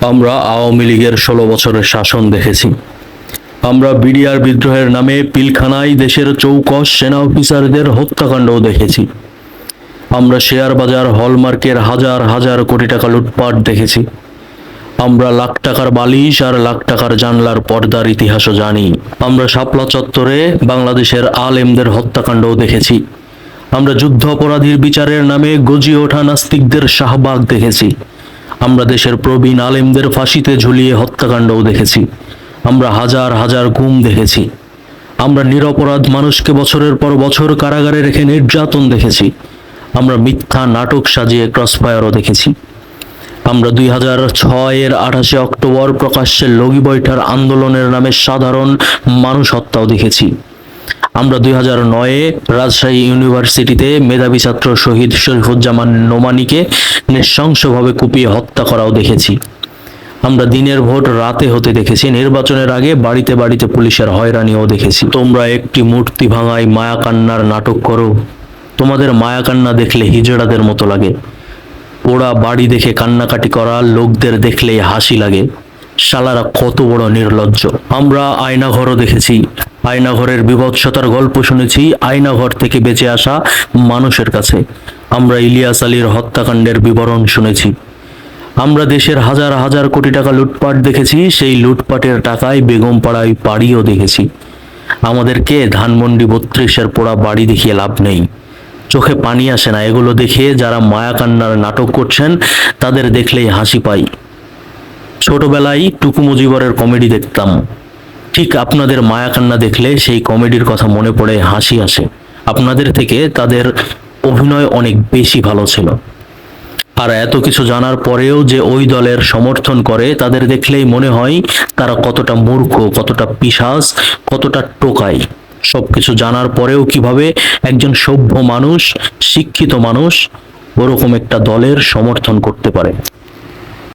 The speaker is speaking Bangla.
আমরা আওয়ামী লীগের ১৬ বছরের শাসন দেখেছি। আমরা বিডিআর বিদ্রোহের নামে পিলখানায় দেশের চৌকস সেনা অফিসারদের হত্যাকাণ্ডও দেখেছি। আমরা শেয়ার বাজার হলমার্কের হাজার হাজার কোটি টাকা লুটপাট দেখেছি। আমরা লাখ টাকার বালিশ আর লাখ টাকার জানলার পর্দার ইতিহাসও জানি। আমরা শাপলা চত্বরে বাংলাদেশের আলেমদের হত্যাকাণ্ডও দেখেছি। আমরা যুদ্ধ অপরাধীর বিচারের নামে গজিয়ে ওঠা নাস্তিকদের শাহবাগ দেখেছি। আমরা দেশের প্রবীণ আলেমদের ফাঁসিতে ঝুলিয়ে হত্যাকাণ্ডও দেখেছি। আমরা হাজার হাজার গুম দেখেছি। আমরা নিরপরাধ মানুষকে বছরের পর বছর কারাগারে রেখে নির্যাতন দেখেছি। আমরা মিথ্যা নাটক সাজিয়ে ক্রসফায়ারও দেখেছি। আমরা 2006-এর 28শে অক্টোবর প্রকাশ্যে লগি বৈঠার আন্দোলনের নামে সাধারণ মানুষ হত্যাও দেখেছি। আমরা 2009-এ রাজশাহী ইউনিভার্সিটিতে মেধাবী ছাত্র শহীদ শরীফুজ্জামান নোমানীকে নৃশংসভাবে কুপিয়ে হত্যা করাও দেখেছি। আমরা দিনের ভোট রাতে হতে দেখেছি। নির্বাচনের আগে বাড়িতে বাড়িতে পুলিশের হয়রানিও দেখেছি। তোমরা একটি মূর্তি ভাঙায় মায়াকান্নার নাটক করো। তোমাদের মায়াকান্না দেখলে হিজড়াদের মতো লাগে। পোড়া বাড়ি দেখে কান্নাকাটি করা লোকদের দেখলেই হাসি লাগে। শালারা কত বড় নির্লজ্জ। আমরা আয়নাঘরও দেখেছি। আয়নাঘরের বিভৎসতার গল্প শুনেছি আয়নাঘর থেকে বেঁচে আসা মানুষের কাছে। আমরা ইলিয়াস আলীর হত্যাকাণ্ডের বিবরণ শুনেছি। আমরা দেশের হাজার হাজার কোটি টাকা লুটপাট দেখেছি। সেই লুটপাটের টাকায় বেগমপাড়ায় বাড়িও দেখেছি। আমাদেরকে ধানমন্ডি 32-এর পোড়া বাড়ি দেখিয়ে লাভ নেই। চোখে পানি আসে না এগুলো দেখে। যারা মায়াকান্নার নাটক করছেন তাদের দেখলেই হাসি পাই। ছোটবেলায় টুকু মুজিবরের কমেডি দেখতাম। ঠিক আপনাদের মায়াকান্না দেখলে সেই কমেডির কথা মনে পড়ে, হাসি আসে। আপনাদের থেকে তাদের অভিনয় অনেক বেশি ভালো ছিল। আর এত কিছু জানার পরেও যে ওই দলের সমর্থন করে তাদের দেখলেই মনে হয় তারা কতটা মূর্খ, কতটা পিশাচ, কতটা টোকাই। সবকিছু জানার পরেও কিভাবে একজন সভ্য মানুষ, শিক্ষিত মানুষ ওরকম একটা দলের সমর্থন করতে পারে।